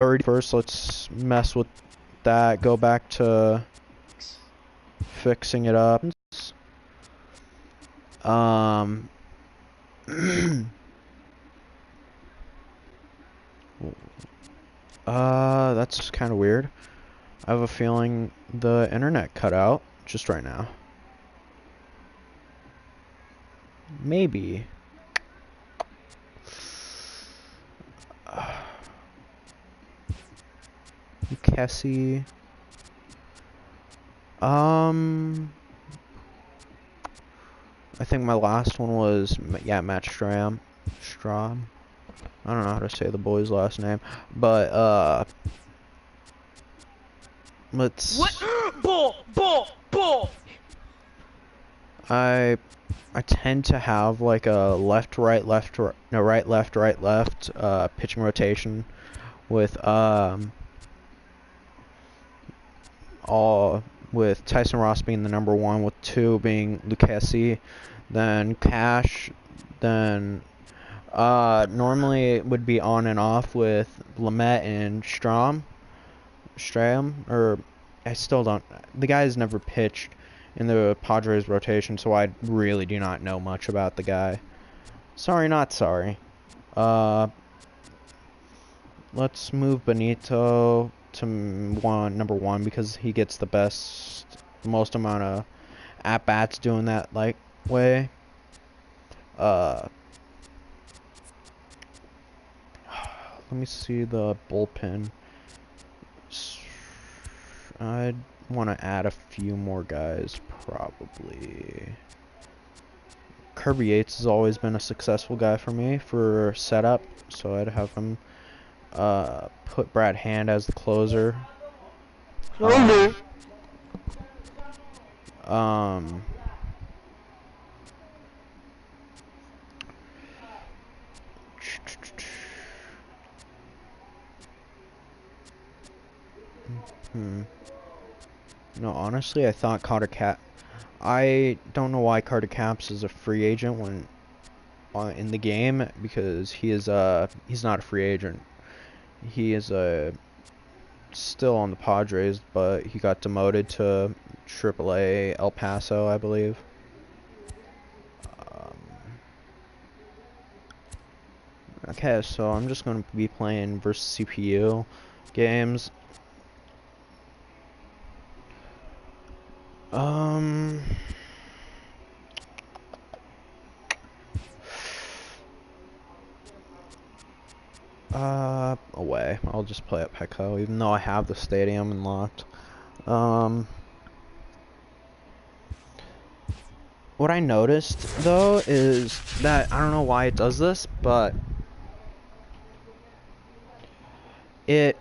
already first. Let's mess with that. Go back to fixing it up. That's kind of weird. I have a feeling the internet cut out just right now. Maybe. Cassie. I think my last one was, yeah, Matt Stram. I don't know how to say the boy's last name, but let's. What? Bull. I tend to have like a left right left no right left right left pitching rotation with all with Tyson Ross being the number 1, with 2 being Lucchesi, then Cash, then normally it would be on and off with Lamet and Stram, or I still don't. The guy's never pitched in the Padres rotation, so I really do not know much about the guy. Sorry, not sorry. Let's move Benito to number 1 because he gets the most amount of at-bats doing that way. Let me see the bullpen. I'd want to add a few more guys, probably. Kirby Yates has always been a successful guy for me for setup, so I'd have him put Brad Hand as the closer. No, honestly, I thought I don't know why Carter Capps is a free agent when in the game, because he's not a free agent. He is still on the Padres, but he got demoted to AAA El Paso, I believe. Okay, so I'm just going to be playing versus CPU games. Away. I'll just play at Petco, even though I have the stadium unlocked. What I noticed, though, is that, I don't know why it does this, but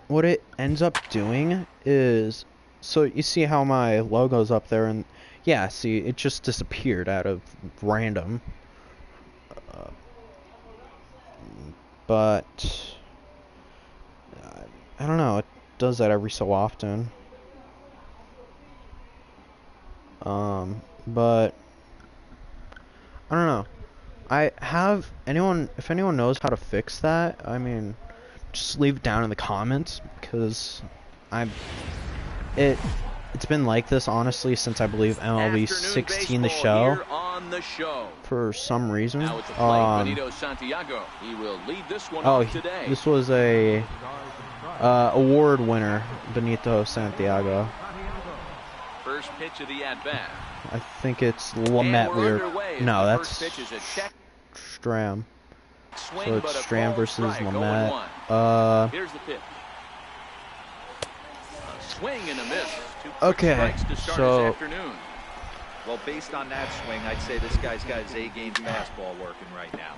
what it ends up doing is, so you see how my logo's up there, and yeah, see, it just disappeared out of random. But I don't know, it does that every so often. But I don't know. If anyone knows how to fix that, I mean, just leave it down in the comments, because it's been like this, honestly, since I believe MLB 16 the show. For some reason. This was a award winner, Benito Santiago. First pitch of the at-bat. I think it's Lamet. No, that's Stram. So it's Stram versus Lamet. Here's the pitch. Swing and a miss. Okay, so well, based on that swing, I'd say this guy's got his A-game fastball working right now.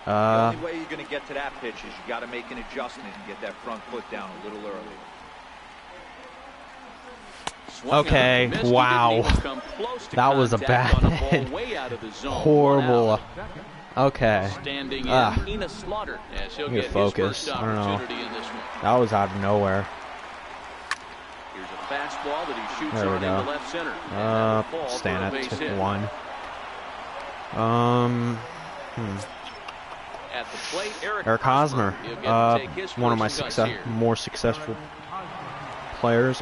The only way you're going to get to that pitch is you got to make an adjustment and get that front foot down a little early. Okay, wow. That was a bad hit. Horrible. Okay. Need to focus. I don't know. That was out of nowhere. Here's a fastball that he shoots there we go. into left center. Stand at 1. At the plate, Eric Hosmer, one of my more successful players.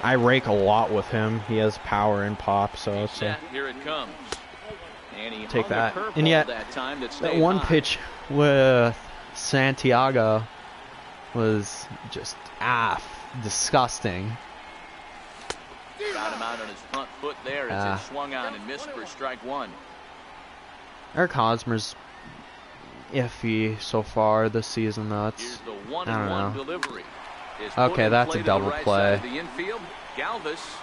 I rake a lot with him. He has power and pop, so it's here it comes. And take that. And yet, that one pitch with Santiago was just disgusting. Got him out on his front foot there as it swung on and missed for strike one. Eric Hosmer's iffy so far this season. That's I don't know. Delivery. Okay, that's a double play. The infield, Galvis.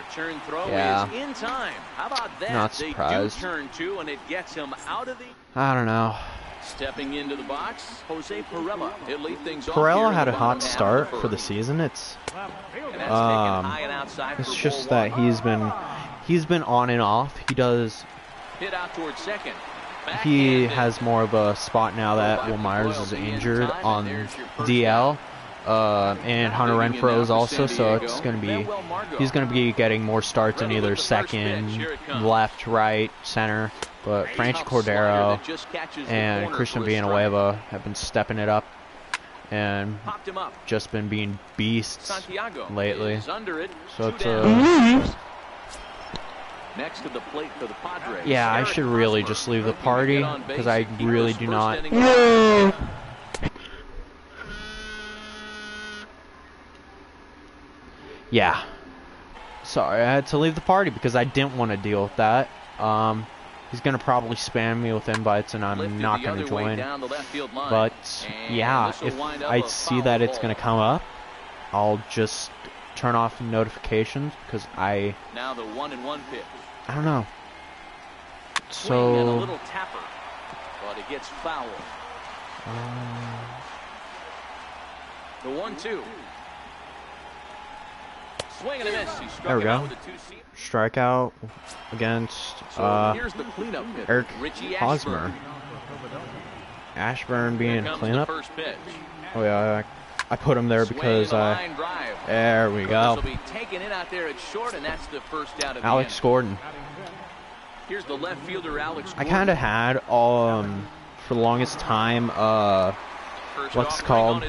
Return throw yeah. is in time. How about that? Not surprised. They do turn two, and it gets him out of the. I don't know. Stepping into the box, Jose Perella. It lead things Perella had a hot start for the season. It's just that he's been on and off. He does. Hit out towards second. He has more of a spot now that Will Myers is injured on DL. And Hunter Renfroe is also, so it's gonna be he's gonna be getting more starts in either second, left, right, center. But Franchi Cordero and Christian Villanueva have been stepping it up and just been being beasts lately. So it's next to the plate for the Padres. Yeah, I should really just leave the party because I really do not. Yeah. Sorry, I had to leave the party because I didn't want to deal with that. He's going to probably spam me with invites and I'm not going to join. But, yeah, if I see that it's going to come up, I'll just turn off notifications because Now the 1-1 pitch. I don't know. So... a little tapper, but it gets foul. The 1-2. Swing and a miss. He struck there we go. with a two-seam. Strikeout against here's the cleanup pitch. Eric Richie Hosmer. Ashburn being cleanup. Oh yeah, I put him there because there we go. Be taken in out there at short, and that's the first out of Alex Gordon. Here's the left fielder, Alex Gordon. I kind of had for the longest time what's it called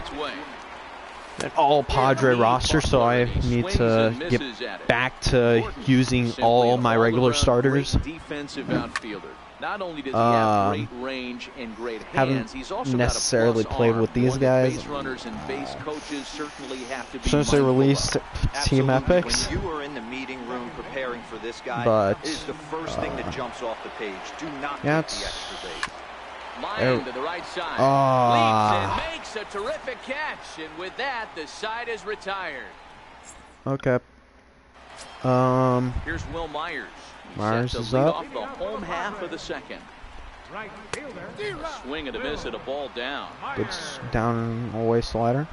an all Padre roster, so I need to get back to using all my regular starters. Defensive outfielder. Not only does he have great range and great hands, he's also necessarily got a played with these guys. Base runners and base coaches certainly have to be since they released Team Epics. When you are in the meeting room preparing for this guy, but is the first thing that jumps off the page. Do not yeah, take the extra base. Line to the right side. Leaps and makes a terrific catch, and with that, the side is retired. Okay. Here's Will Myers. Myers is up. Off the home half of the second. A swing and a miss at a ball down. Good down away slider.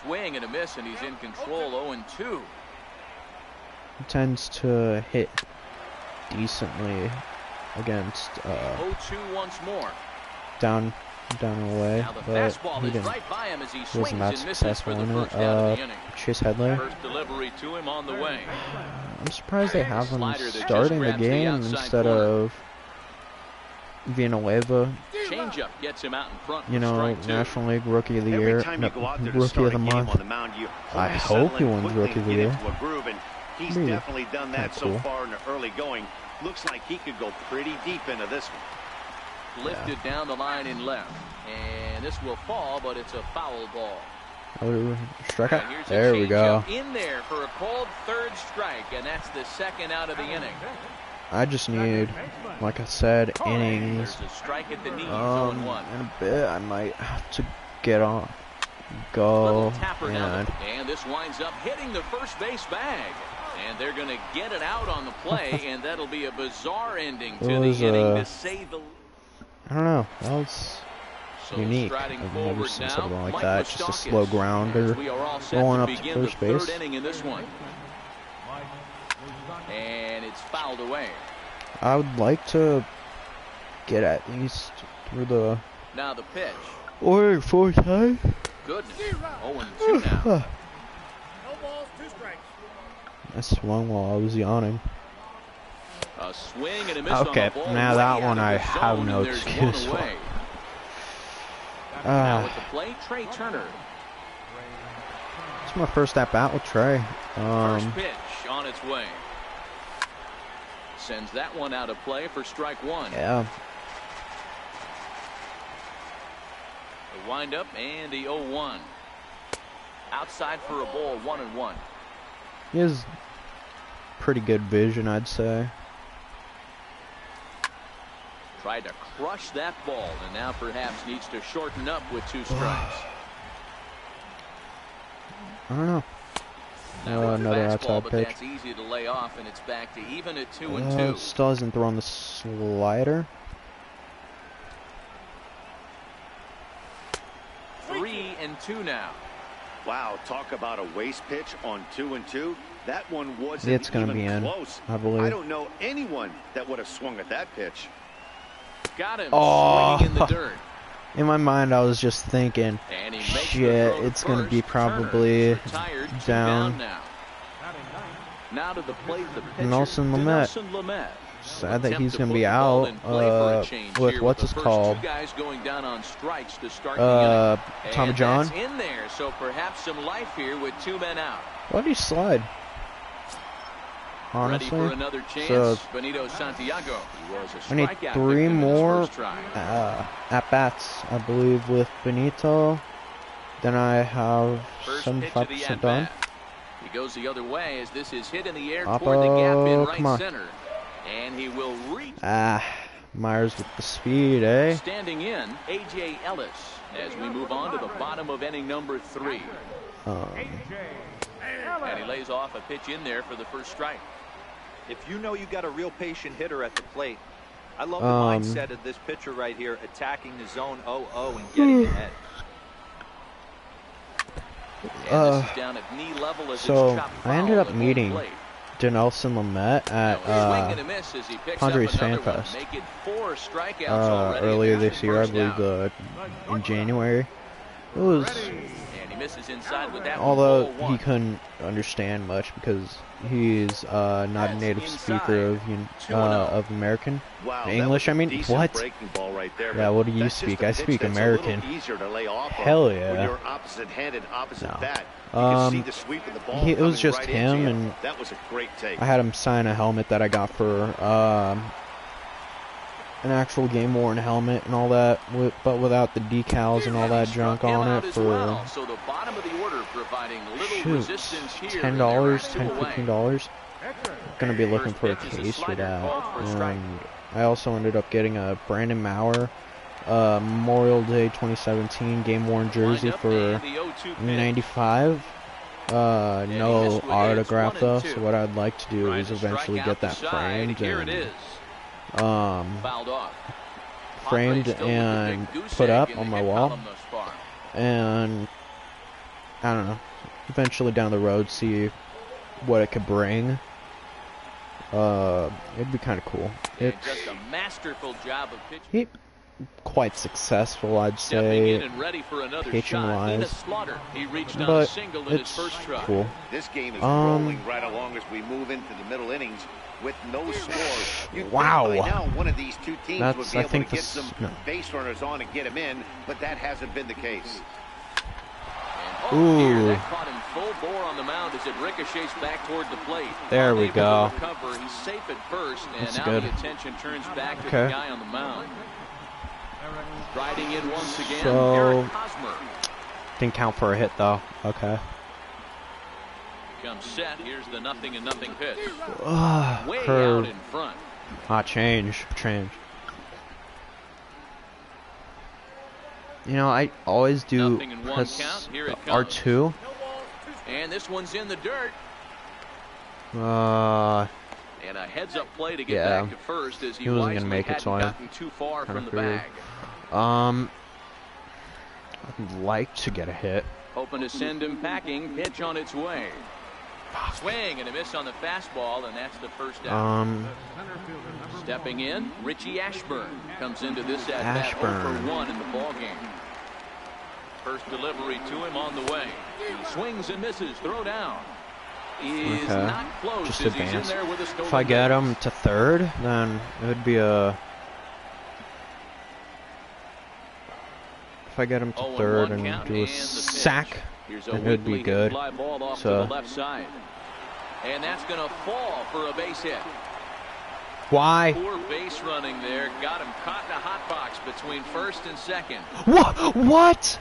Swing and a miss, and he's in control. 0-2. He tends to hit decently against 0-2 once more. down and away, but he didn't. He wasn't that successful in it. Chase Headley. First delivery to him on the way. I'm surprised they have him starting the game instead of Villanueva. Changeup gets him out in front. You know, National League Rookie of the Year, Rookie of the Month. I hope he wins Rookie of the Year. He's definitely done that so far in the early going. Looks like he could go pretty deep into this one. Lifted down the line in left, and this will fall, but it's a foul ball. Oh, strikeout. There we go. In there for a called third strike, and that's the second out of the inning. I just need, like I said, innings. There's a strike at the knees, in a bit, I might have to get on, go, and this winds up hitting the first base bag. And they're going to get it out on the play, and that'll be a bizarre ending to the inning, to say the least. I don't know. That was unique. I've never seen something like that. Just a slow grounder going up to first base. In this one. And it's fouled away. I would like to get at least through the. Now the pitch. Or 4 times. Goodness. 0-2 now. No balls, 2 strikes. I swung while I was yawning. A swing and a miss on Okay, the ball. now that one I have no excuse for. Now with the play, Trey Turner. It's my first at bat with Trey. First pitch on its way. Sends that one out of play for strike one. Yeah. The windup and the 0-1. Outside for a ball, 1-1. He has pretty good vision, I'd say. Tried to crush that ball, and now perhaps needs to shorten up with 2 strikes. I don't know. Another outside pitch. That's easy to lay off, and it's back to even at 2-2. Still hasn't thrown the slider. 3-2 now. Wow, talk about a waste pitch on 2-2. That one wasn't It's going to be in, close. I believe. I don't know anyone that would have swung at that pitch. Got him swinging in the dirt. In my mind, I was just thinking, shit, it's going to be probably down. Now to the plate, the pitcher, Nelson Lamet. Sad that he's going to be out with what's it called? Tommy John. In there, so perhaps some life here with 2 men out. Why did he slide? Honestly, ready for another chance. So Benito Santiago. I need 3 more at-bats, I believe, with Benito. Then I have 75% done. He goes the other way as this is hit in the air toward the gap in right center. And he will reach. Myers with the speed, eh? Standing in, A.J. Ellis as we move on to the bottom of inning number 3. And he lays off a pitch in there for the first strike. If you know you got a real patient hitter at the plate, I love the mindset of this pitcher right here, attacking the zone 0-0 and getting ahead. And this is down at knee level as so it's chopped I ended up foul at meeting home plate. Dinelson Lamet at Padres Fan Fest earlier this year, I believe, in January. It was, although he couldn't understand much because he's not a native speaker of American English. I mean, what? Yeah, what do you speak? I speak American. Hell yeah. No. It was just him, and I had him sign a helmet that I got for an actual game worn helmet and all that, but without the decals and all that junk on it for $10, $15. Gonna be looking for a case for that. And I also ended up getting a Brandon Maurer Memorial Day 2017 game worn jersey for $95. No autograph though, so what I'd like to do is eventually get that framed and put up on my wall, and I don't know, eventually down the road see what it could bring. It'd be kind of cool. Just a masterful job of pitching. Quite successful, I'd say, pitching wise, but it's cool. This game is rolling right along as we move into the middle innings with no score. Wow. By now, one of these two teams would be able to get some base runners on and get him in, but that hasn't been the case. Ooh. That caught him full bore on the mound as it ricochets back toward the plate. There we go. He's safe at first, and that's now good. the attention turns back to the guy on the mound. Riding in once again, so, Eric Hosmer. Didn't count for a hit though. Okay. Comes set. Here's the 0-0 pitch. Way Curve. out in front. Change. You know, I always do press R2. And this one's in the dirt. And a heads-up play to get back to first as he wasn't going to make it, so I too far from the bag. I'd like to get a hit. Hoping to send him packing. Pitch on its way. Swing and a miss on the fastball, and that's the first out. Stepping in, Richie Ashburn comes into this at-bat 0-for-1 in the ballgame. First delivery to him on the way. He swings and misses. Throw down. is not close. Just as he's in advance. there with a stolen If I get base. him to third, then it would be a... If I get him to third and do a sack, then it would be good. So, to the left side. And that's going to fall for a base hit. Why? Poor base running there. Got him caught in a hot box between first and second. What?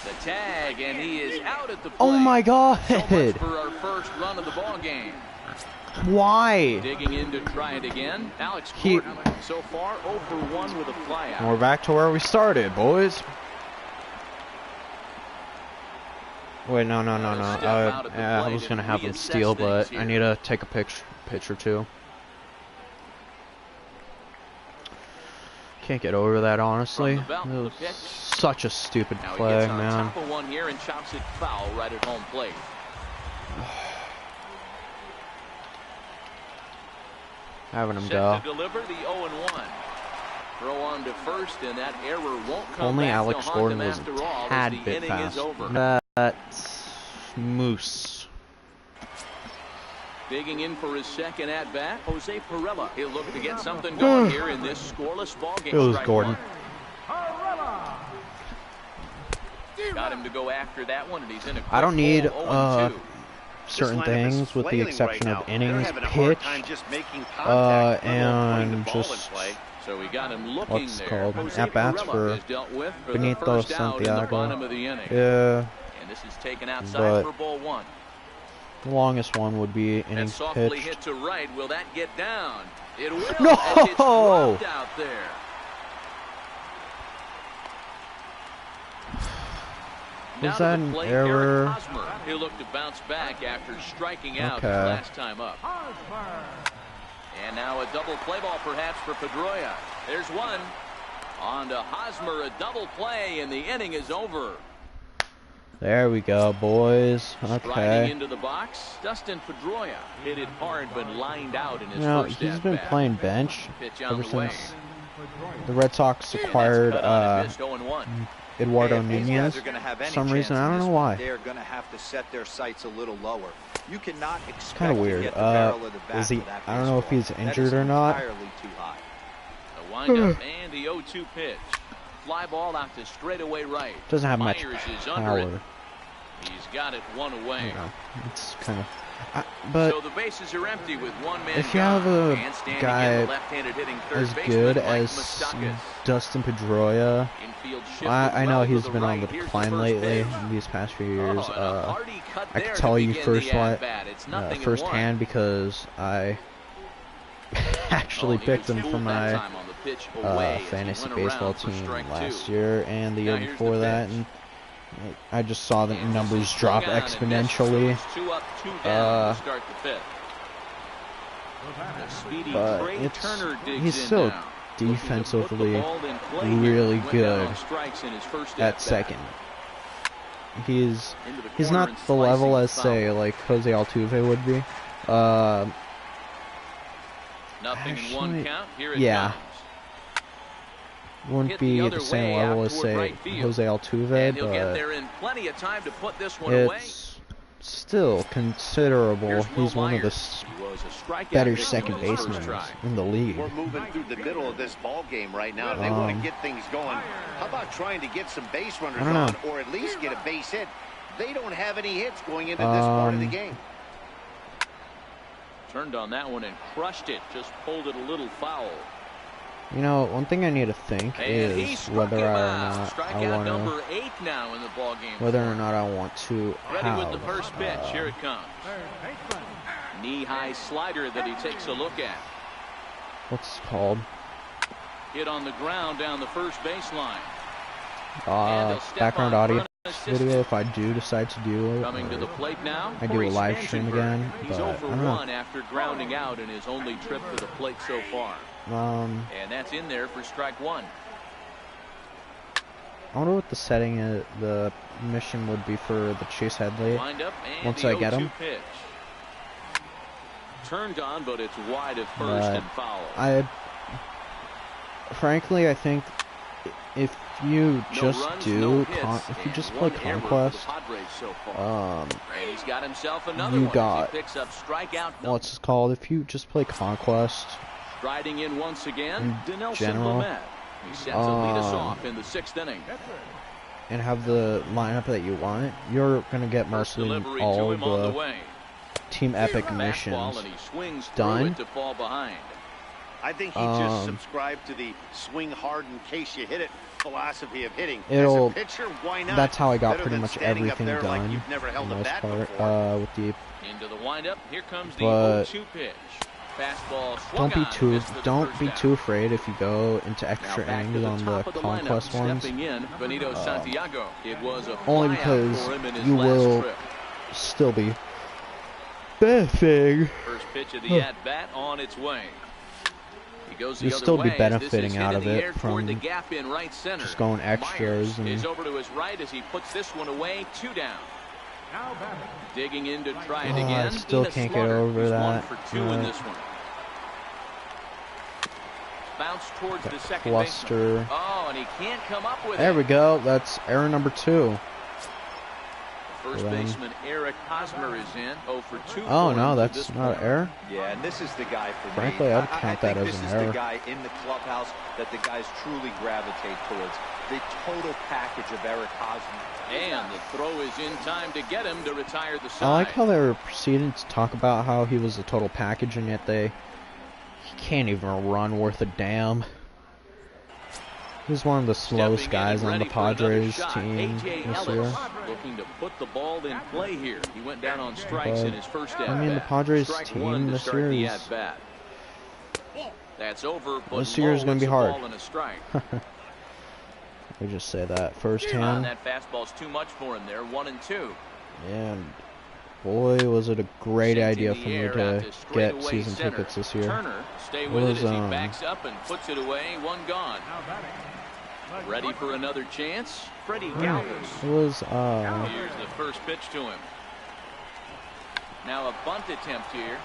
The tag, and he is out at the plate. Oh my God! So much for our first run of the ball game. Why? Digging in to try it again. Alex Gordon so far 0 for 1 with a flyout. We're back to where we started, boys. Wait, no. I was gonna have him steal, but I need to take a picture too. Can't get over that, honestly. It was such a stupid play, man. Top of one here and chops it foul right at home plate. Having him go. To deliver the 0-1. Throw on to first, and that error won't come Only back Alex to Gordon haunt was them a after all, tad as the bit inning fast. is over. That's Moose. Digging in for his second at-bat, Jose Perella. He'll look to get something going here in this scoreless ball game. It was Gordon. Got him to go after that one, and he's in a quick I don't need hole, 0-2. certain things, with the exception of innings pitched, and just so we got him looking what's there. called Jose at-bats Perella for is dealt with for Benito the first out in the bottom of the inning. Yeah, And this is taken outside but for ball one. the longest one would be innings That softly pitched. hit to right. Will that get down? It will. No! As it's dropped out there. Was that an error? He'll look to bounce back after striking out his last time up. And now a double play ball perhaps for Pedroia. There's one. On to Hosmer, a double play, and the inning is over. There we go, boys. Striding Okay. into the box, Dustin Pedroia hit it hard but lined out in his You know, first he's been at-bat. playing bench Pitch on ever the way. since the Red Sox acquired Eduardo Nunez. For some reason, I don't know why. They're going to have to set their sights a little lower. You cannot expect Kind of to weird. get the barrel of the bat Is he? for that I don't know if baseball. he's injured or not. That is entirely too high. The windup and the 0-2 pitch. Fly ball out to straightaway right. Doesn't have much Myers is under it. power. He's got it one away. You know, it's kind of. But so the bases are empty with one man if you have a guy as good as Dustin Pedroia, I know he's been on the decline lately these past few years. I can tell you firsthand because I actually picked him for my fantasy baseball team last year and the year before that, and I just saw the numbers drop exponentially. But he's still defensively really good at second. He's not the level as, say, like Jose Altuve would be. Actually, yeah. Wouldn't be the same level as, say, Jose Altuve, but it's still considerable. He's one of the better second basemen in the league. We're moving through the middle of this ball game right now. If they want to get things going, how about trying to get some base runners on, or at least get a base hit? They don't have any hits going into this part of the game. Turned on that one and crushed it. Just pulled it a little foul. You know, one thing I need to think is whether or not I want to, Ready with the first pitch. Here it comes. Knee-high slider that he takes a look at. What's it called? Hit on the ground down the first baseline. Background audio video if I do decide to do it. Coming to the plate now. I do a live stream again, He's but 0 for I don't know. 1 after grounding out in his only trip to the plate so far. And that's in there for strike one. I wonder what the setting is, the mission would be for the Chase Headley once I get him. Pitch. Turned on, but it's wide at first and foul. Frankly, I think if you just if you just play Conquest, he's got himself another you one. got, He picks up strikeout. what's it called? If you just play Conquest, Striding in once again, general, he sets to lead us off in the 6th inning. And have the lineup that you want, you're gonna get mostly all the team epic missions done. To fall behind. I think he just subscribed to the swing hard in case you hit it philosophy of hitting. It'll, as a pitcher, why not? that's how I got Better pretty than much standing up everything there done, like you've never held for the a most bat part, before. with the, into the windup. Here comes the 0-2 pitch. Fastball swung don't be too afraid if you go into extra innings on the Conquest ones. Benito Santiago. It was a only because you will still be benefiting. First pitch of the at-bat on its way. He goes the You'll other still way be benefiting out of it from the gap in right center. just going extras. And is over to his right as he puts this one away. 2 down. Digging in to try it again. I still can't get over that. 1 for 2 in this one. Bounce towards the second cluster. baseman. Oh, and he can't come up with there we go. That's error number 2. First baseman Eric Hosmer is in. 0 for 2. Oh no, that's not an error. Yeah, and this is the guy for Frankly, me. I would count that as an error. This is the guy in the clubhouse that the guys truly gravitate towards. The total package of Eric Hosmer. And the throw is in time to get him to retire the side. I like how they were proceeding to talk about how he was a total package, and yet he can't even run worth a damn. He's one of the slowest guys on the Padres team this year. Looking to put the ball in play here. He went down on strikes in his first at-bat. I mean, the Padres team this year is... That's over, this year is going to be hard. Let me just say that firsthand. That fastball's too much for him there. 1-2. And boy, was it a great idea for me to get season tickets this year. Turner, stay with it as he backs up and puts it away. 1 gone. Ready for another chance? Freddie Galvis. It was here's the first pitch to him. Now a bunt attempt here.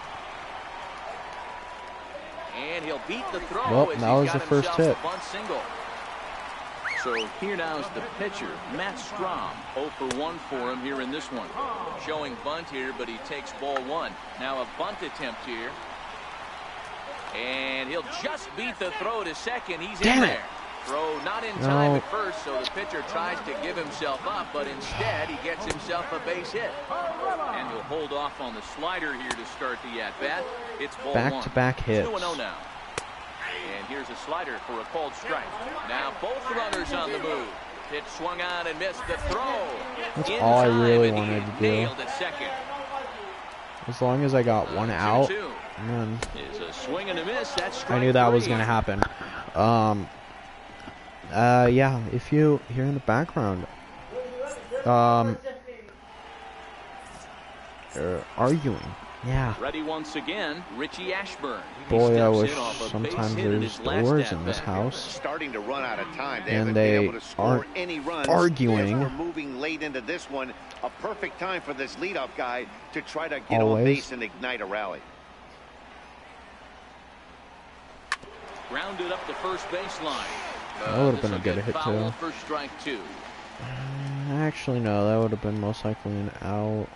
And he'll beat the throw. Well, that was the first hit. Bunt single. So here now is the pitcher, Matt Strom. 0 for 1 for him here in this one. Showing bunt here, but he takes ball 1. Now a bunt attempt here. And he'll just beat the throw to second. He's in there. Throw not in time at first, so the pitcher tries to give himself up, but instead he gets himself a base hit. And he'll hold off on the slider here to start the at-bat. It's ball 1. Back-to-back hits. 2-0 now. And here's a slider for a called strike. Now both runners on the move. Pitch swung on and missed the throw. That's all I really wanted to do. Nailed it second. As long as I got 1 out, and then is a swing and a miss. That's I knew that was going to happen. Yeah, if you hear in the background, arguing. Yeah. Ready once again, Richie Ashburn. Boy, I wish sometimes there's doors in this house. Starting to run out of time. And they aren't arguing. We're moving late into this one. A perfect time for this leadoff guy to try to get on base and ignite a rally. Grounded up the first baseline. That would have been a good hit too. For strike 2. Actually, no, that would have been most likely an out.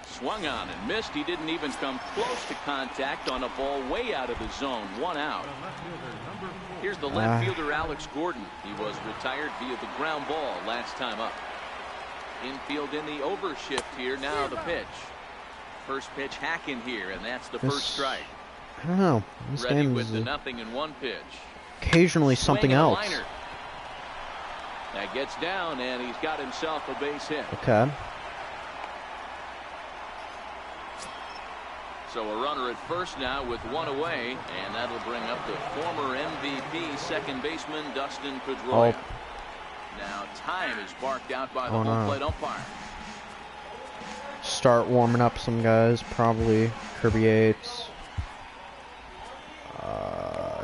Swung on and missed. He didn't even come close to contact on a ball way out of the zone. 1 out. Here's the left fielder, Alex Gordon. He was retired via the ground ball last time up. Infield in the overshift here. Now the pitch. First pitch hacking here, and that's the first strike. I don't know. This Ready game with is the 0-1 pitch. Occasionally something else. That gets down, and he's got himself a base hit. Okay. So a runner at first now with 1 away, and that'll bring up the former MVP second baseman Dustin Pedroia. Now time is barked out by the home plate umpire. Start warming up some guys, probably Kirby Yates.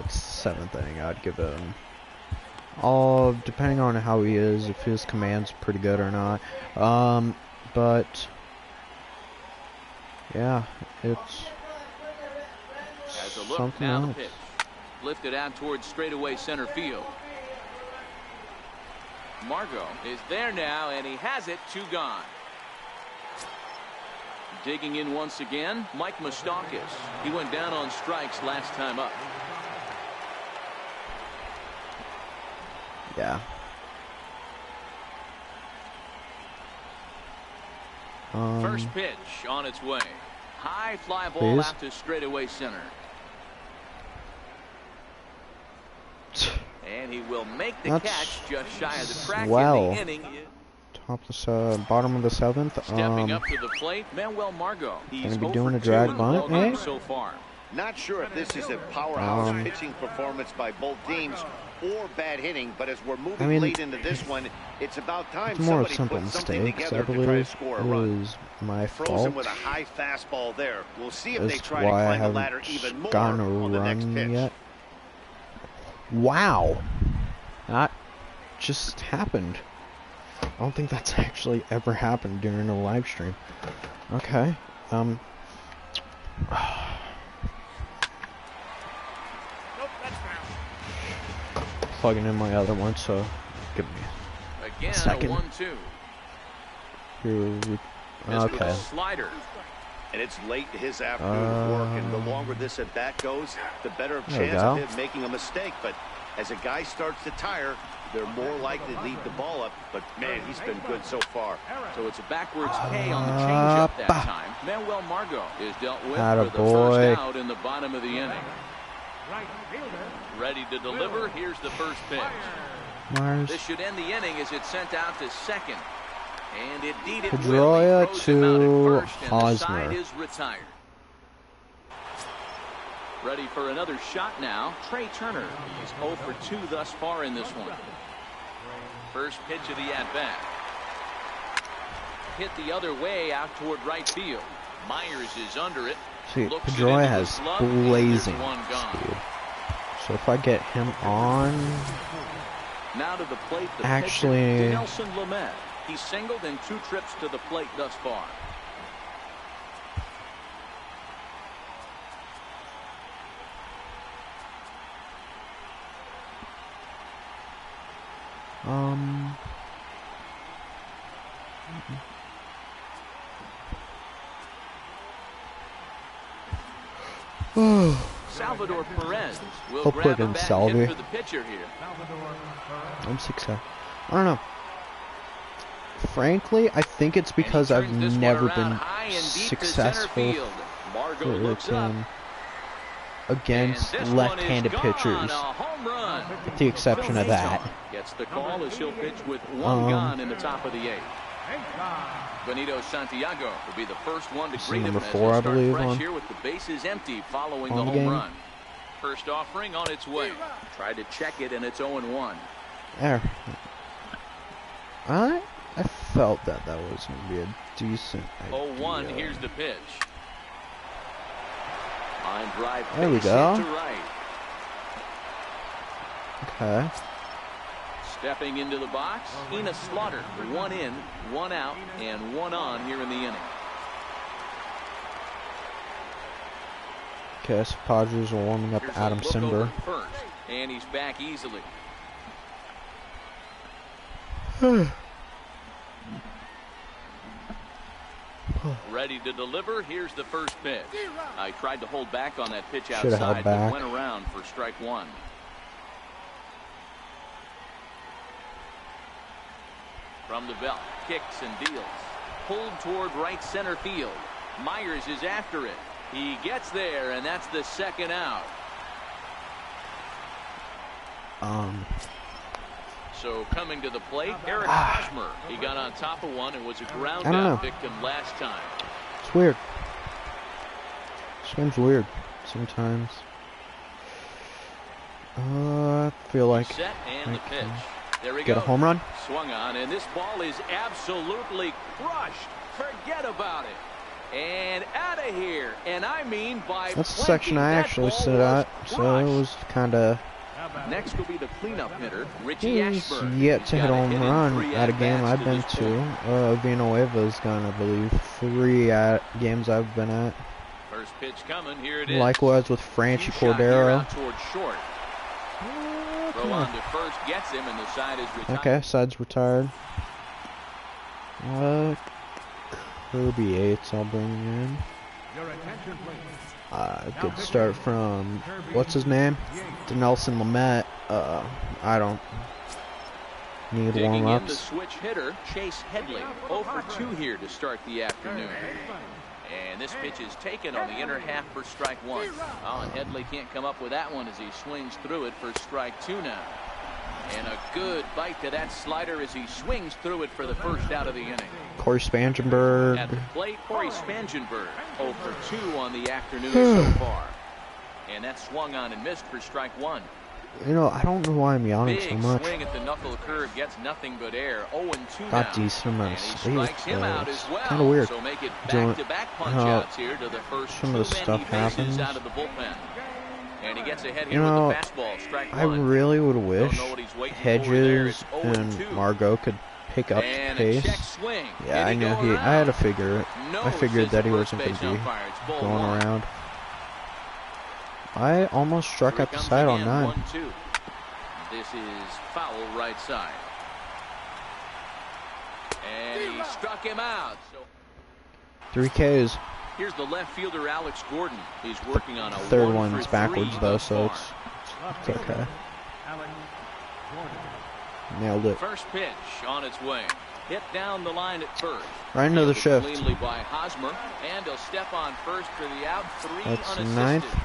It's 7th inning. I'd give him all, depending on how he is, if his command's pretty good or not. But yeah, it's As a look, something now else. the pitch. Lifted out towards straightaway center field. Margot is there now, and he has it. 2 gone. Digging in once again, Mike Moustakas. He went down on strikes last time up. Yeah. First pitch on its way. High fly ball please. out to straightaway center. And he will make the catch just shy of the track in the inning. Bottom of the 7th. Stepping up to the plate, Manuel Margot. He's gonna be doing a drag bunt, eh? So far. Not sure if this is a powerhouse pitching performance by both teams or bad hitting, but as we're moving late into this one, it's about time somebody puts something together to try to score a run. My Throws fault. him with a high fastball there. We'll see if That's they try to why climb I the ladder haven't even more gotten a on the next run pitch. yet. Wow, that just happened. I don't think that's actually ever happened during a live stream. Okay. Plugging in my other one, so give me Again, a second. 1-2. Here we, okay. Slider. And it's late in his afternoon work, and the longer this at bat goes, the better chance of him making a mistake. But as a guy starts to tire, they're more likely to leave the ball up. But man, he's been good so far. So it's a backwards K on the changeup that time. Manuel Margot is dealt with for the boy. first out in the bottom of the inning. Ready to deliver. Here's the first pitch. Myers. This should end the inning as it's sent out to second. And indeed it Pedroia will. He throws him out at first, and the Hosmer. side is retired. Ready for another shot now. Trey Turner. He's 0 for 2 thus far in this one. First pitch of the at-bat. Hit the other way out toward right field. Myers is under it. See, Pedroia has blazing speed. So if I get him on, now to the plate, the actually, pitcher, Nelson Lamet. He's singled in 2 trips to the plate thus far. Salvador Perez will grab a bat and hit for the pitcher here. I'm 6-0. I don't know. Frankly, I think it's because I've never been successful against left-handed pitchers, with the exception of that. Gets the call as he'll pitch with 1 gone in the top of the 8th. Benito Santiago will be the first one to greet him as he'll start fresh here with the bases empty following the home run. First offering on its way. Tried to check it, and it's 0-1. There. I felt that was going to be a decent idea. 0-1, here's the pitch. Line drive, there we go. to right. Okay. Stepping into the box, Ina Slaughter. 1 in, 1 out, and 1 on here in the inning. Okay, so Padres are warming up Adam Simber. First, and he's back easily. Ready to deliver. Here's the first pitch. I tried to hold back on that pitch outside, but went around for strike 1. From the belt, kicks and deals. Pulled toward right center field. Myers is after it. He gets there, and that's the second out. So coming to the plate, Eric Hosmer. He got on top of one and was a ground out victim last time. It's weird. This game's weird sometimes. I feel like set and the pitch. There we get go. A home run. Swung on, and this ball is absolutely crushed. Forget about it. And out of here. And I mean by that's the section I actually sit at, so it was kind of. Next will be the cleanup hitter, Richie Ashburn. He's yet to hit a home run at a game I've been to. Villanueva's gone, I believe, 3 games I've been at. First pitch coming, here it is. Likewise with Franchi Cordero. Towards short. Throw on to first gets him, and the side is retired. Okay, side's retired. Kirby Yates, I'll bring in. Good start from, what's his name? Nelson Lamet. I don't need warm-ups. In the switch hitter, Chase Headley. 0 for 2 here to start the afternoon. And this pitch is taken on the inner half for strike 1. Oh, and Headley can't come up with that one as he swings through it for strike 2 now. And a good bite to that slider as he swings through it for the first out of the inning. Corey Spangenberg. At the plate, Corey Spangenberg. 0 for 2 on the afternoon so far. And that swung on and missed for strike 1. You know, I don't know why I'm yawning so much. Big swing at the knuckle curve gets nothing but air. 0-2 got decent amount of space, but it's kind of weird. So make it back-to-back punch-outs here to the first some of the stuff happens. Out of the bullpen. And he gets ahead here with the fastball, strike 1. I really would wish Hedges and Margot could pick up pace. Yeah, I know I had to figure it. I figured that he wasn't going to be going around. I almost struck out the side on 9. This is foul right side. And he struck him out. 3 Ks. Here's the left fielder, Alex Gordon. He's working on a third one's backwards though, so it's okay. Nailed it. First pitch on its way. Hit down the line at first. Right into the shift. Cleanly by Hosmer, and he'll step on first for the out. 3 That's unassisted. 9th.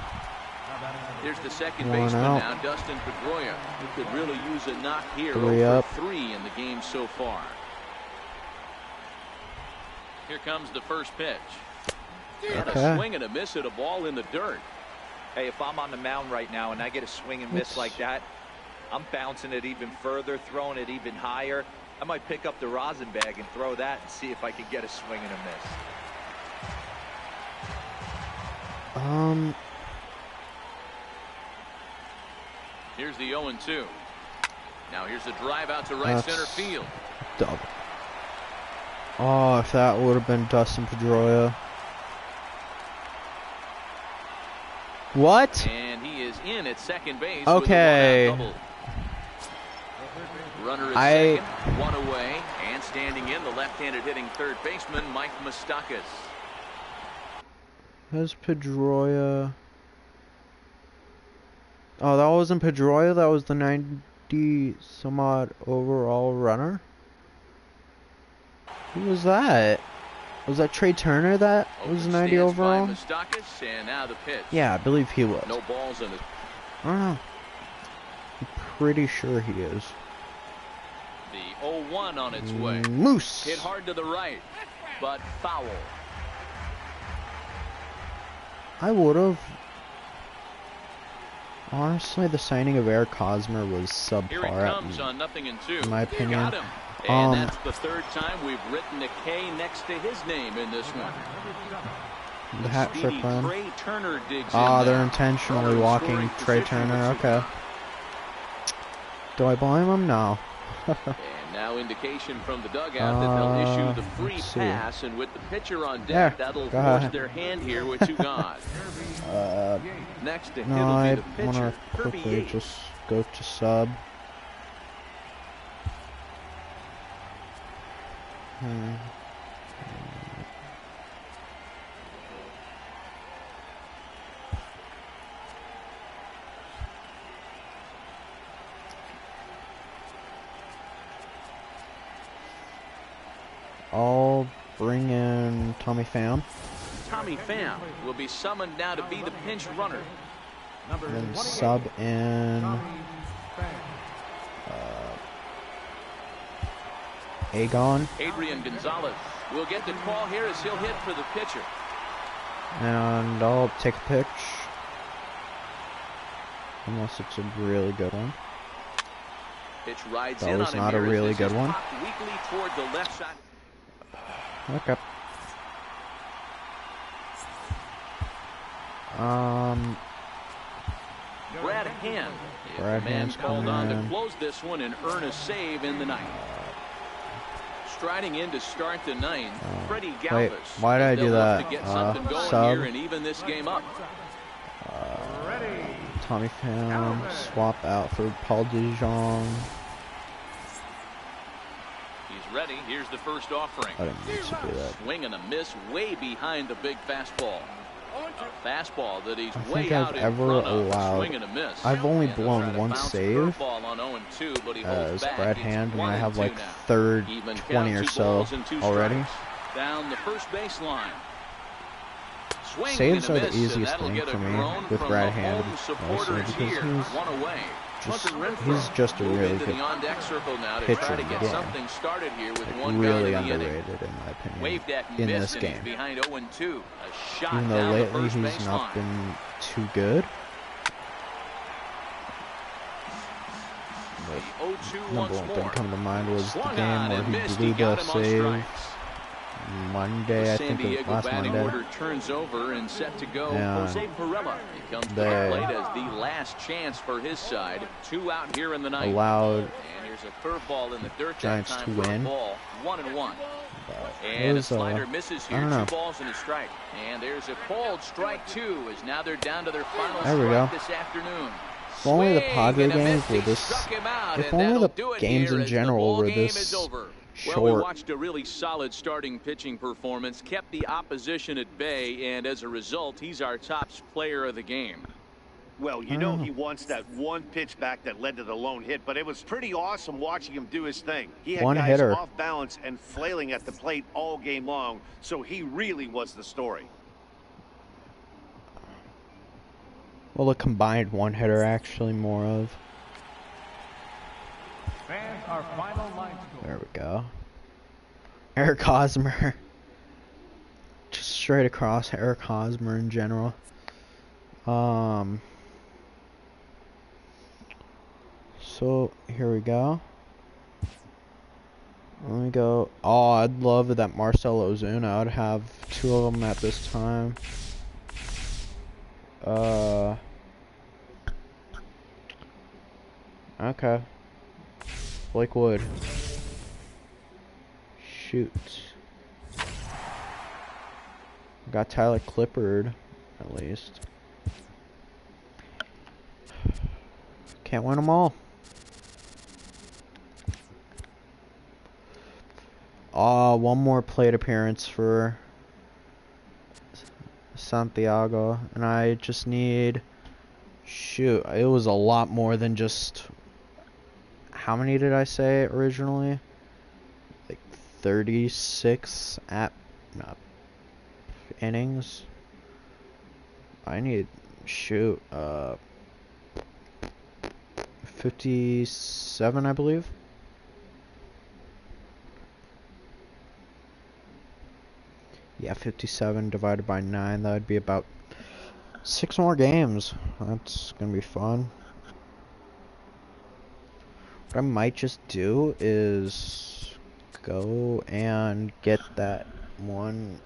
Here's the second baseman now, Dustin Pedroia, who could really use a knock here. 3 up. 3 in the game so far. Here comes the first pitch. And a swing and a miss at a ball in the dirt. Hey, if I'm on the mound right now and I get a swing and miss like that, I'm bouncing it even further, throwing it even higher. I might pick up the rosin bag and throw that and see if I can get a swing and a miss. Here's the 0-2. Now here's a drive out to right center field. Double. Oh, if that would have been Dustin Pedroia. What? And he is in at second base. Okay. With a double. Runner at second, 1 away, and standing in the left-handed hitting third baseman Mike Moustakas. That's Pedroia. Oh, that wasn't Pedroia. That was the 90 some odd overall runner. Who was that? Was that Trey Turner that was 90 overall? And now the pitch. Yeah, I believe he was. No balls in it. I don't know. I'm pretty sure he is. The 0-1 on its way. Moose. Hit hard to the right, but foul. I would have. Honestly, the signing of Eric Hosmer was subpar. Here he comes on 0-2. In my opinion. Got him. And that's the third time we've written a K next to his name in this one. The hat trick plan. Trey Turner digs in they're intentionally walking Trey Turner. Okay. Do I blame him? No. And now indication from the dugout that they'll issue the free pass, and with the pitcher on deck, that'll force their hand here with 2 gone. Next to hit will be the pitcher, I want to quickly just go to sub. I'll bring in Tommy Pham. Tommy Pham will be summoned now to be the pinch runner. And then sub in Agon. Adrian Gonzalez will get the call here as he'll hit for the pitcher. And I'll take a pitch. Unless it's a really good one. Pitch rides that in was on not a really good one. Weakly toward the left side. Okay. Brad Hand. Brad Hand's called on to close this one and earn a save in the ninth. Striding in to start the ninth, Freddie Galvis. Wait, why did I do that? To get something going sub. Here and even this game up. Tommy Pham, swap out for Paul DeJong. He's ready. Here's the first offering. I didn't need to do that. Swing and a miss way behind the big fastball. A fastball that he's I way think out I've in ever front of. allowed. Swing and a miss. I've only And blown one save on 0-2, but he as back. Brad It's Hand, and I have 1-2 like now. third Even 20 count, or 2 so balls and 2 already. strikes. Down the first baseline. Swing Saves and are a the miss, easiest and that'll thing get a for me groan with from Brad the Hand, home also supporters because here. One away. he's just a Move really into good the on-deck circle now to pitcher try to in the get game. something started here with one Really guy in the underrated inning. in my opinion Waved at and in missed, this and he's game. behind 0-2. A shot Even though down the lately first he's not baseline. been too good. The 0-2 Number once one thing more. coming to mind was the Swung game on where and he missed. blew He got the him on save strikes. Monday, The I San think it was Diego last batting Monday. order turns over and set to go. Yeah. Jose Pirela. He comes to the plate as the last chance for his side. 2 out here in the ninth. Allowed And here's a curveball in the dirt Giants that to time for a win. ball. 1-1. It And a was, slider misses I here. don't 2 know. balls and a strike. And there's a called strike 2 as now they're down to their final There we strike go. this afternoon. If only the Swing Padre and a games miss. were He this. struck him out, If and only that'll the do it games here in as the general ball were game this is over. short. Well, we watched a really solid starting pitching performance, kept the opposition at bay, and as a result, he's our top player of the game. Well, you know he wants that one pitch back that led to the lone hit, but it was pretty awesome watching him do his thing. He had One guys hitter. off balance and flailing at the plate all game long, so he really was the story. Well, a combined one hitter, actually, more of. Fans, our final line score. There we go. Eric Hosmer. Just straight across Eric Hosmer in general. So here we go. Let me go. Oh, I'd love that Marcell Ozuna. I'd have 2 of them at this time. Okay. Blake Wood. Shoot. Got Tyler Clippard, at least. Can't win them all. One more plate appearance for Santiago, and I just need. Shoot, it was a lot more than just. How many did I say originally? Like 36 innings. I need. Shoot, 57, I believe. Yeah, 57 divided by 9, that would be about 6 more games. That's gonna be fun. What I might just do is go and get that one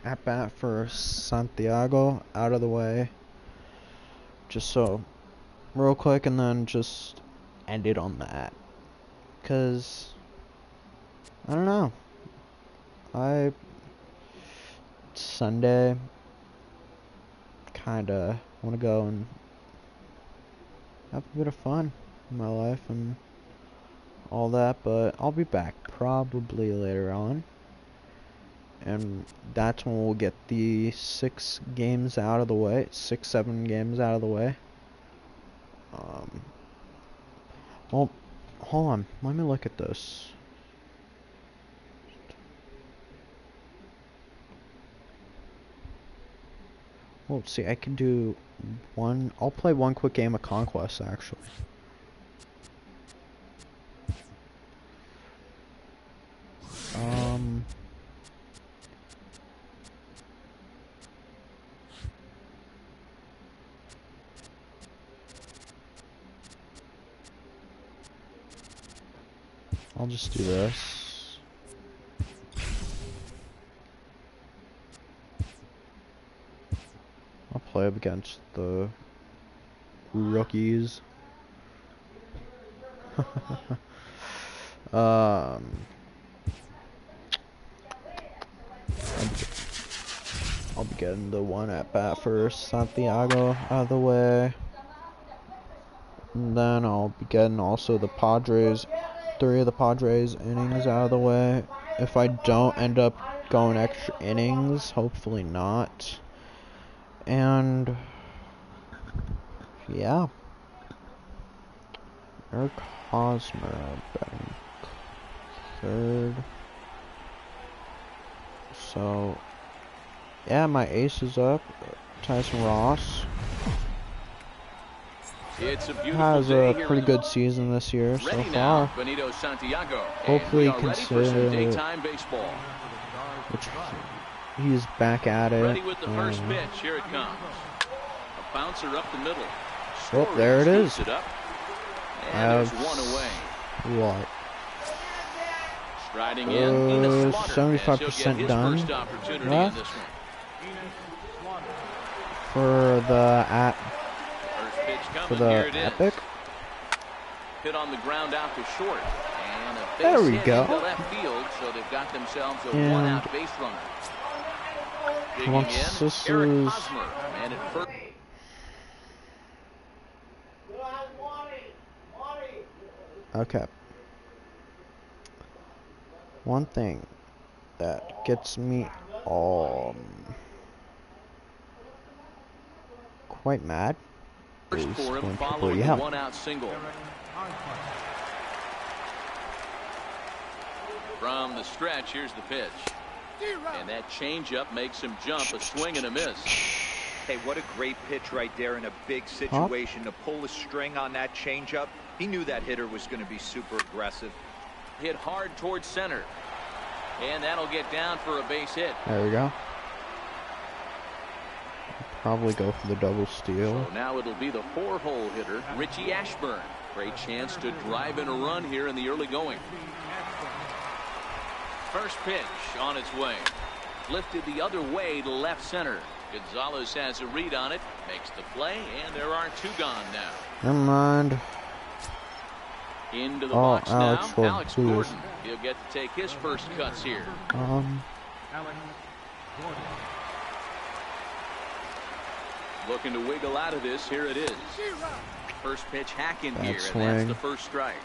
at bat for Santiago out of the way. Just so, real quick, and then just end it on that. Because, I don't know. Sunday, kinda want to go and have a bit of fun in my life and all that, but I'll be back probably later on, and that's when we'll get the 6 games out of the way, 6-7 games out of the way. Well, hold on, let me look at this. Well, see, I can do one. I'll play one quick game of Conquest, actually. I'll just do this. I'll play up against the rookies. I'll be getting the one at bat for Santiago out of the way. And then I'll be getting also the Padres, 3 of the Padres innings out of the way. If I don't end up going extra innings, hopefully not. And yeah, Eric Hosmer batting 3rd. So yeah, my ace is up. Tyson Ross has a pretty good season this year so far. Hopefully he can stay, which he's back at it. Ready with the first pitch. Here it comes. A bouncer up the middle. Oh, there it is. It up. And there's one away. What? Striding in 75% done. Left for the epic. Hit on the ground out to short. And a base there we hit go. into left field, so they've got themselves a one-out base runner. Once this Eric is Hosmer, and at first. okay. One thing that gets me quite mad is when people yell. One-out single. From the stretch, here's the pitch. And that changeup makes him jump, a swing and a miss. Hey, what a great pitch right there in a big situation to pull a string on that changeup. He knew that hitter was going to be super aggressive. Hit hard towards center. And that'll get down for a base hit. There we go. Probably go for the double steal. So now it'll be the 4-hole hitter, Richie Ashburn. Great chance to drive in a run here in the early going. First pitch on its way. Lifted the other way to left center. Gonzalez has a read on it, makes the play, and there are 2 gone now. Never mind. Into the box now, Alex Gordon. Gordon. He'll get to take his first cuts here. Alex Gordon. Looking to wiggle out of this. Here it is. First pitch hack in here, swing. and that's the first strike.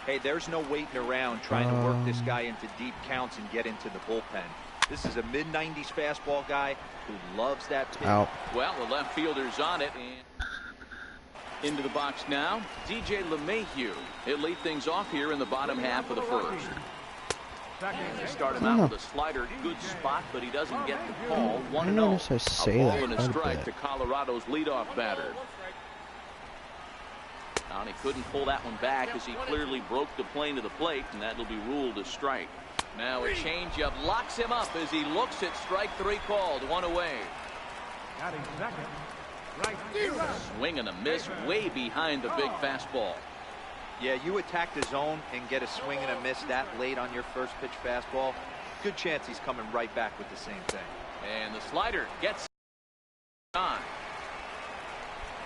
Hey, there's no waiting around trying to work this guy into deep counts and get into the bullpen. This is a mid-90s fastball guy who loves that pitch. Out. Well, the left fielder's on it, and into the box now, DJ LeMahieu. He'll lead things off here in the bottom half of the first. And they start him out with a slider, good spot, but he doesn't get the call. 1-0. I say a ball that and a strike to Colorado's leadoff batter. And he couldn't pull that one back as he clearly broke the plane to the plate, and that'll be ruled a strike. Now a changeup locks him up as he looks at strike 3 called. 1 away. Batting second. Right. Swing and a miss way behind the big fastball. Yeah, you attack the zone and get a swing and a miss that late on your first pitch fastball. Good chance he's coming right back with the same thing. And the slider gets on.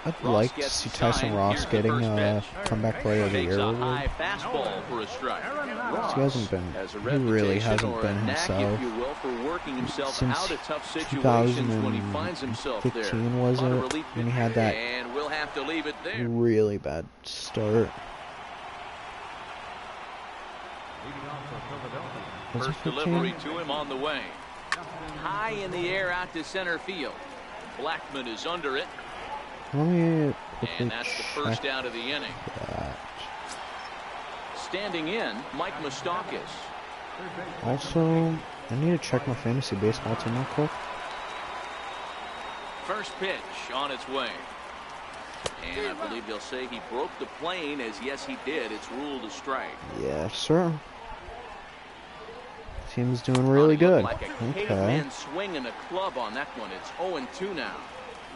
I'd like to see Tyson Ross getting a comeback player of the year award. High fastball for a strike. He hasn't been. He really hasn't been himself. Since 2015 was it? When he had that really bad start. First delivery to him on the way. High in the air out to center field. Blackman is under it. Let me and that's the first out of the inning. That. Standing in, Mike Moustakas. Also, I need to check my fantasy baseball team real quick. First pitch on its way. And I believe they'll say he broke the plane, as yes he did. It's ruled a strike. Yes, sir. Team's doing really good. Like a caveman swinging a club on that one. It's 0-2 now.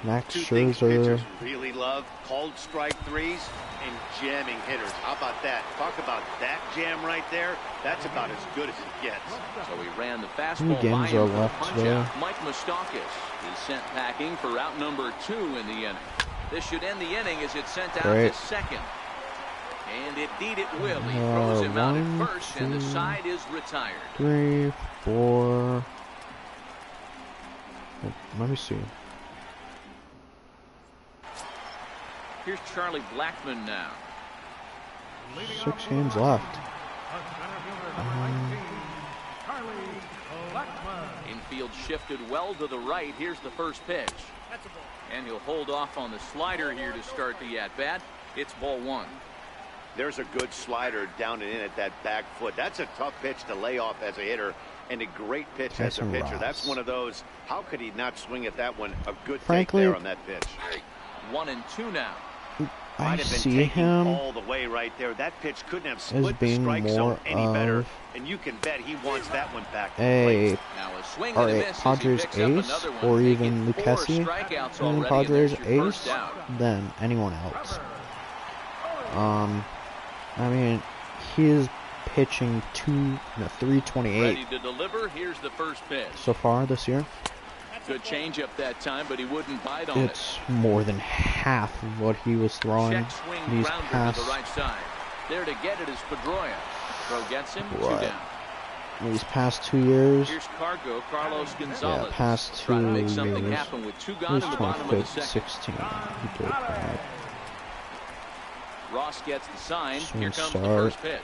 Max Two things Scherzer pitchers really love: called strike threes and jamming hitters. How about that? Talk about that jam right there. That's about as good as it gets. So he ran the fastball by him for the punch-out. Mike Moustakas is sent packing for out number 2 in the inning. This should end the inning as it's sent out to second. And indeed it will. He throws him out at first, and the side is retired. 3, 4. Let me see. Here's Charlie Blackmon now. 6 games left. Infield shifted well to the right. Here's the first pitch. And he'll hold off on the slider here to start the at-bat. It's ball 1. There's a good slider down and in at that back foot. That's a tough pitch to lay off as a hitter, and a great pitch as a pitcher. That's one of those. How could he not swing at that one? A good take there on that pitch. 1-2 now. I see him all the way right there. That pitch couldn't have split the strike zone any better, and you can bet he wants that one back. A Padres ace, or even Lucchesi and Padres ace than anyone else. I mean, he is pitching 328 ready to deliver. Here's the first pitch. So far this year. Good changeup that time, but he wouldn't bite on it. It's more than half of what he was throwing these past. To the right side. There to get it is Pedroia. Throw gets him. 2 down. These past 2 years. Here's Carlos Gonzalez. Yeah, past 2 years. Make something happen with 2 gone in the bottom of the second. 16. He did that. Ross gets the sign. Here comes the first pitch.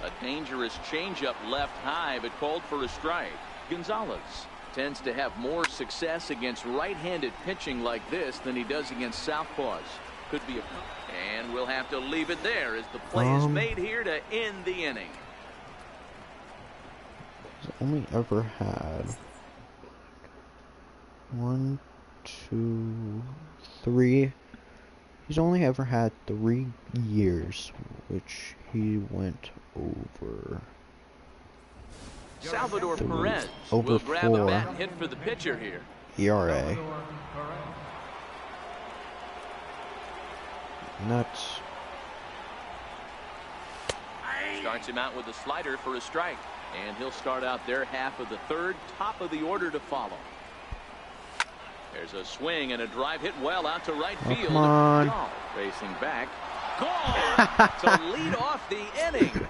A dangerous changeup left high, but called for a strike. Gonzalez tends to have more success against right-handed pitching like this than he does against southpaws. Could be and we'll have to leave it there as the play is made here to end the inning. He's only ever had 1, 2, 3. He's only ever had 3 years, which he went over. Salvador Perez will grab a bat and hit for the pitcher here. ERA. Nuts. Starts him out with a slider for a strike, and he'll start out their half of the 3rd, top of the order to follow. There's a swing and a drive hit well out to right field. Come on. Facing back. Gone to lead off the inning.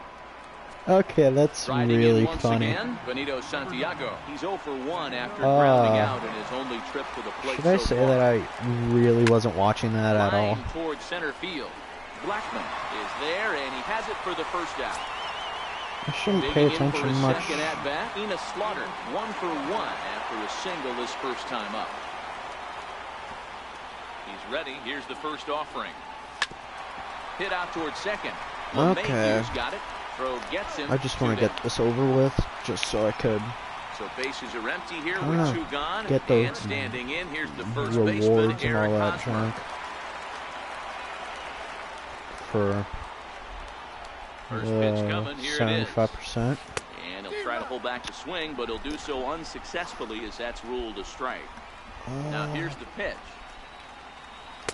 Okay, that's really funny. Again, Benito Santiago. He's 0 for 1 after grounding out in his only trip to the plate. Should I say that I really wasn't watching that at all? Towards center field. Blackmon is there, and he has it for the first out. I shouldn't pay attention much. Second at bat, Enos Slaughter 1 for 1 after a single his first time up. He's ready. Here's the first offering. Hit out towards second. Okay. Got it. Throw gets him. I just want to get this over with, just so I could. So bases are empty here with 2 gone. Get those and standing in, here's the first rewards baseman, and Eric all that Hosmer. junk for First pitch coming. Here 75%. And he'll try to hold back the swing, but he'll do so unsuccessfully as that's ruled a strike. Now here's the pitch.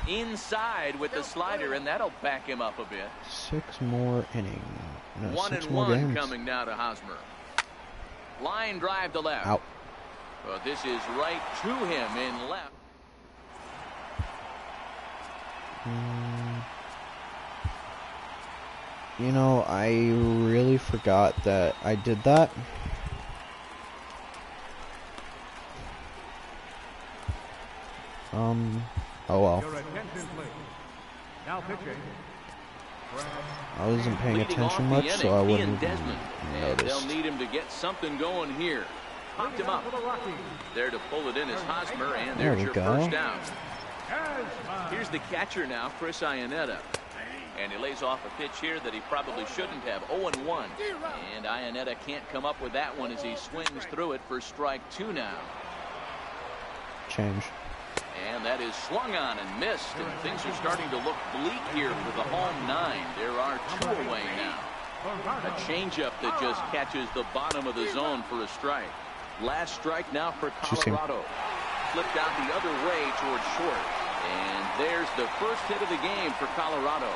Inside with the slider, and that'll back him up a bit. 6 more innings. No, 1-1 games. coming now to Hosmer. Line drive to left. Out. Well, this is right to him in left. You know, I really forgot that I did that. Oh well. Now pitching. I wasn't paying attention much, so I wouldn't have noticed. They'll need him to get something going here. Popped him up. There to pull it in is Hosmer, and there's your first down. Here's the catcher now, Chris Iannetta. And he lays off a pitch here that he probably shouldn't have. 0-1. And Iannetta can't come up with that one as he swings through it for strike 2 now. Change. And that is swung on and missed, and things are starting to look bleak here for the home 9. There are 2 away now. A changeup that just catches the bottom of the zone for a strike. Last strike now for Colorado. Flipped out the other way towards short. And there's the first hit of the game for Colorado.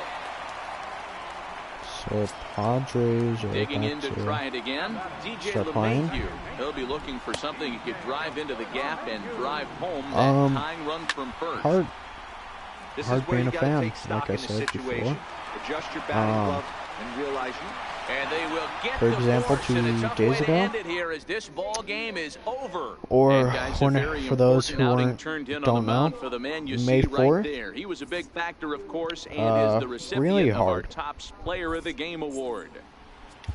So Padres are digging in about to try it again. DJ LeMahieu. He'll be looking for something he could drive into the gap and drive home that tying run from first. Hard this is where being you a gotta fan, take stock like I in the said situation. before. Adjust your batting glove and realize And they will get for example, 2 days ago. Here as this ball game is over. Or guys, for those who don't know, for the man you May see 4th. Right there. He was a big factor, of course, and is the recipient really of our hard. Topps Player of the Game award.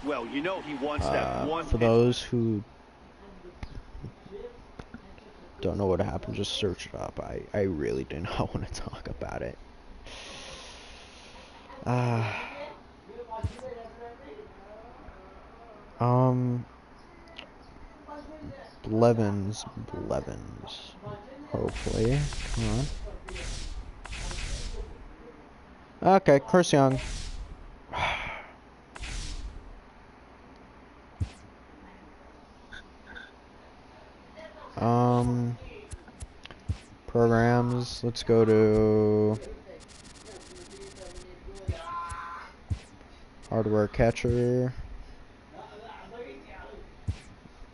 Well, you know he wants that one. For those who don't know what happened, just search it up. I really do not want to talk about it. Blevins, hopefully. Come on. Okay, Chris Young. Programs, let's go to hardware catcher.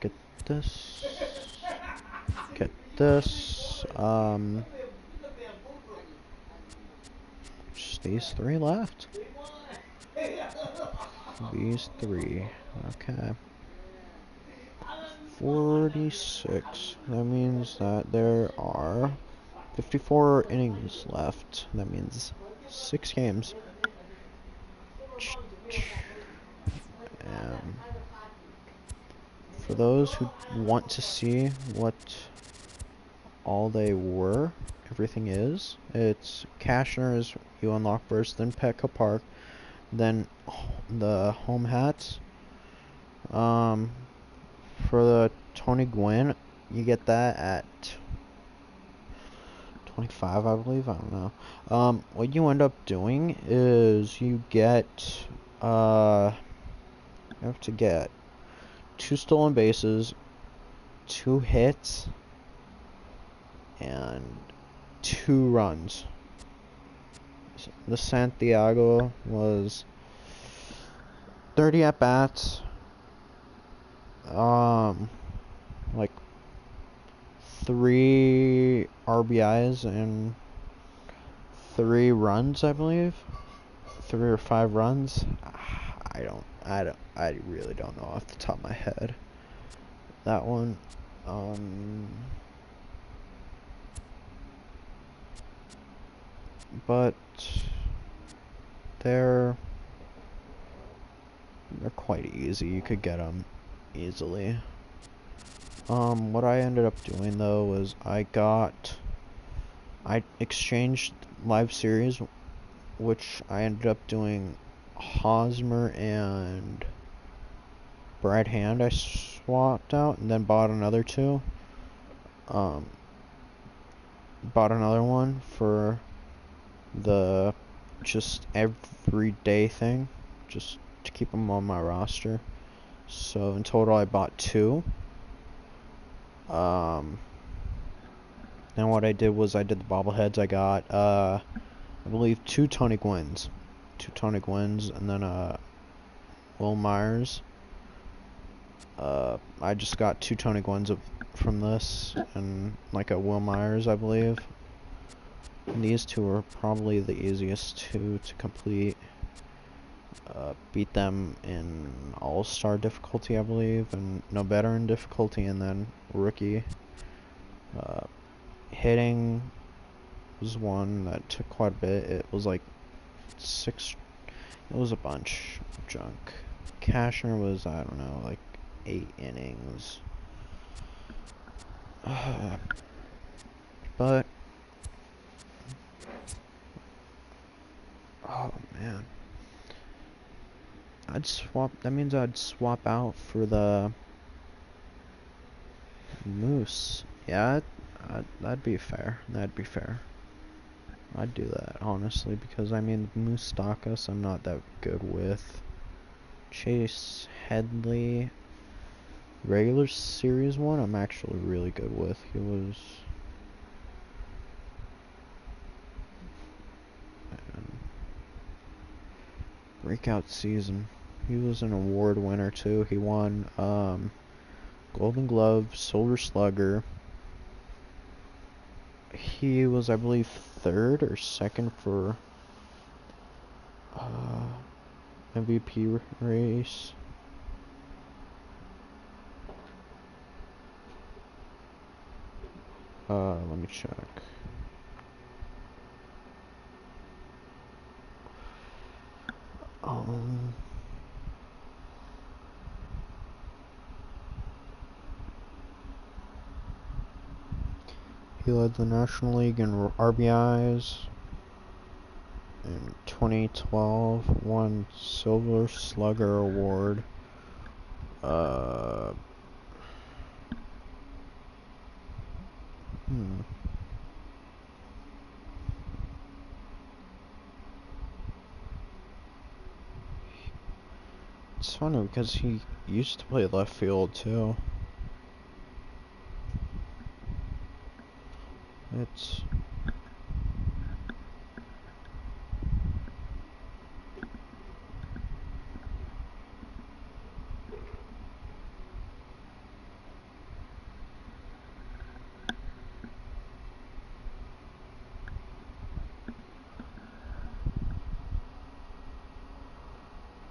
Get this. Just these 3 left. These 3. Okay. 46. That means that there are 54 innings left. That means 6 games. For those who want to see what all they were, everything is, it's Cashner's you unlock first, then Petco Park, then the home hats. For the Tony Gwynn, you get that at 25, I believe. I don't know. What you end up doing is you get, you have to get 2 stolen bases, 2 hits, and 2 runs. The Santiago was 30 at bats. Like 3 RBIs and 3 runs, I believe. 3 or 5 runs. I really don't know off the top of my head. That one. But they're quite easy. You could get them easily. What I ended up doing though was I exchanged live series, which I ended up doing Hosmer and Brad Hand. I swapped out and then bought another 2. Bought another one for the just everyday thing, just to keep them on my roster. So in total I bought 2. Then what I did was I did the bobbleheads. I got I believe 2 Tony Gwynns, and then Will Myers. I just got 2 Tony Gwynns from this, and like a Will Myers, I believe. And these 2 are probably the easiest 2 to complete. Beat them in All-Star difficulty, I believe, and no veteran difficulty, and then rookie. Hitting was one that took quite a bit. It was like 6. It was a bunch of junk. Cashner was, I don't know, like 8 innings. But oh man, that means I'd swap out for the Moose. Yeah, that'd be fair. I'd do that, honestly, because I mean, Moustakas I'm not that good with. Chase Headley, regular series 1, I'm actually really good with. He was breakout season. He was an award winner too. He won Golden Glove, Silver Slugger. He was, I believe, 3rd or 2nd for MVP race. Let me check. He led the National League in RBIs in 2012, won Silver Slugger Award. It's funny because he used to play left field too. It's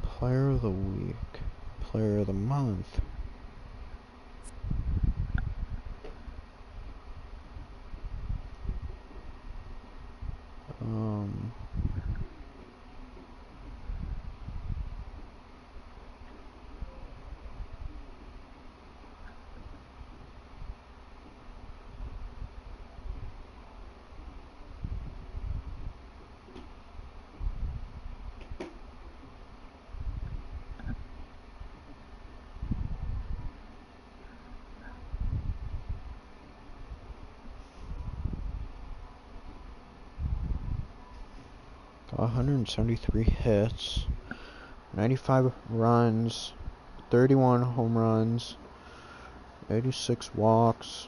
Player of the Week, Player of the Month. Got 173 hits, 95 runs, 31 home runs, 86 walks,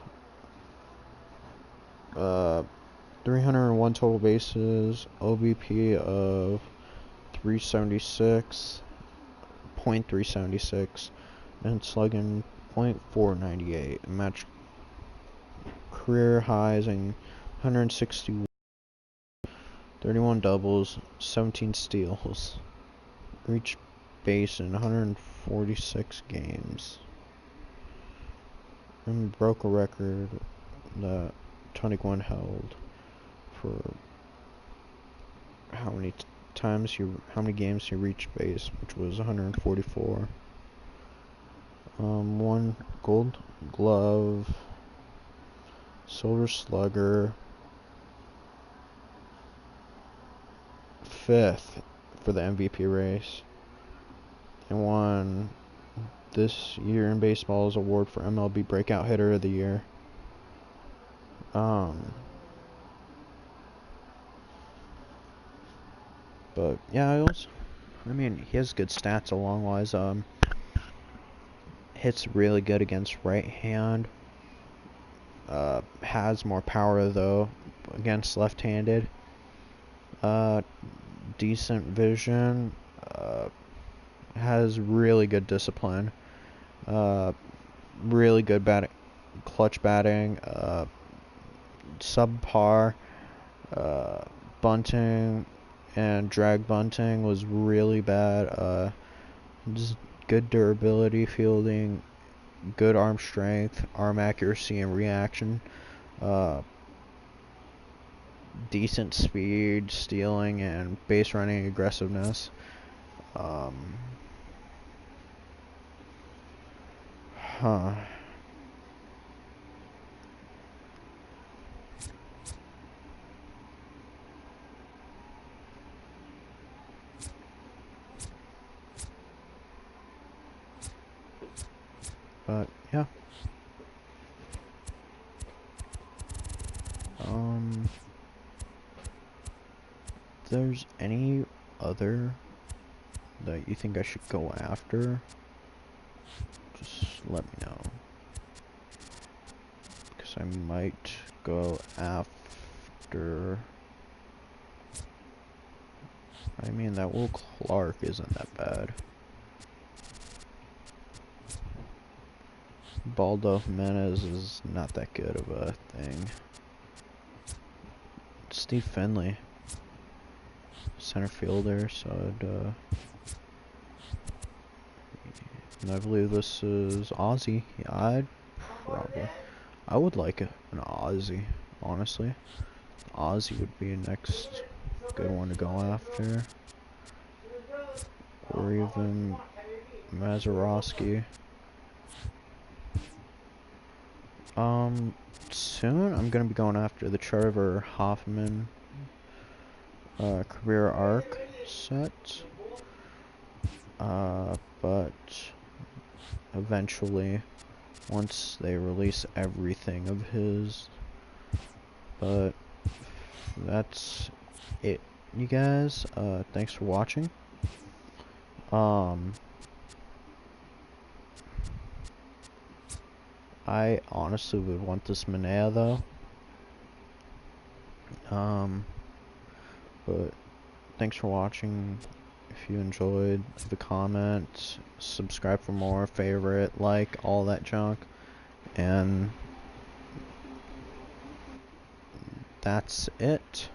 301 total bases, OBP of 376.376, and slugging .498, matched career highs in 160, 31 doubles, 17 steals, reached base in 146 games, and broke a record that Tony Gwynn held for how many games he reached base, which was 144. Won Gold Glove, Silver Slugger, 5th for the MVP race, and won this year in baseball's award for MLB Breakout Hitter of the Year. But yeah, he has good stats along wise. Hits really good against right hand. Has more power though against left-handed. Decent vision. Has really good discipline. Really good clutch batting. Subpar. Bunting and drag bunting was really bad. Just good durability fielding, good arm strength, arm accuracy and reaction, decent speed, stealing, and base running aggressiveness. But yeah. If there's any other that you think I should go after, just let me know. Because I might go after... I mean, that Will Clark isn't that bad. Baldo Jimenez is not that good of a thing. Steve Finley, center fielder, so And I believe this is Aussie. Yeah, I would like an Aussie, honestly. Aussie would be a next good one to go after. Or even Mazeroski. Soon I'm gonna be going after the Trevor Hoffman career arc set. But eventually, once they release everything of his. But that's it, you guys. Thanks for watching. I honestly would want this Manea though. But thanks for watching. If you enjoyed, leave a comment, subscribe for more, favorite, like, all that junk. And that's it.